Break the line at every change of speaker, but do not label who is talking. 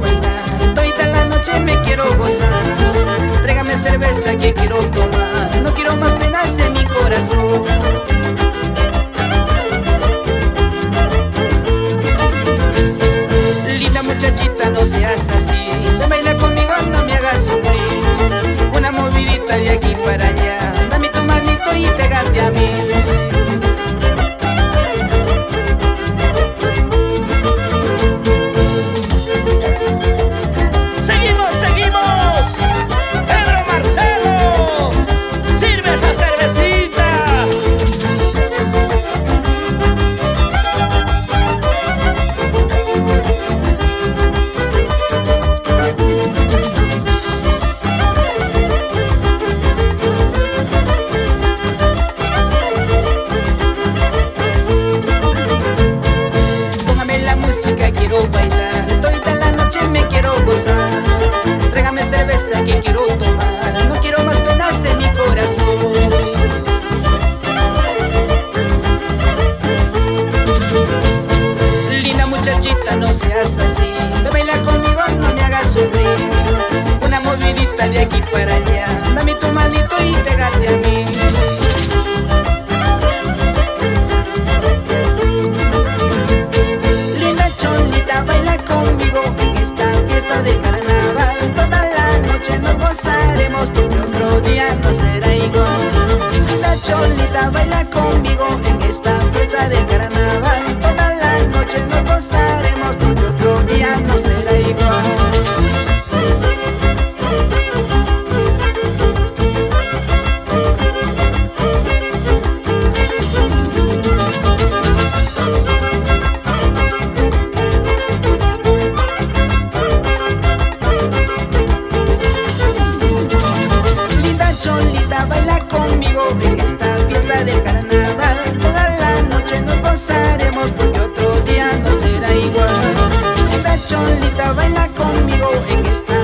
bailar, toda la noche me quiero gozar. Tráigame cerveza que quiero tomar, no quiero más penas en mi corazón. Linda muchachita, no seas así, ven baila conmigo, no me hagas sufrir. Una movidita de aquí para allá, dame tu manito y pégate a mí.
Seguimos, Pedro Marcelo, sirve esa cervecita.
Póngame la música, quiero bailar, toda la noche me quiero gozar. Tráigame cerveza que quiero tomar, no quiero más penas en mi corazón. Linda muchachita, no seas así, ven baila conmigo, no me hagas sufrir. Una movidita de aquí para allá, dame tu manito y pégate a mí. Linda cholita, baila conmigo en esta fiesta de carnaval. Toda la noche nos gozaremos porque otro día no será igual. Linda cholita, baila conmigo en esta fiesta de carnaval. Toda la noche nos gozaremos porque otro día no será igual. Cholita, baila conmigo en esta fiesta del carnaval. Toda la noche nos gozaremos porque otro día no será igual. Linda cholita, baila conmigo en esta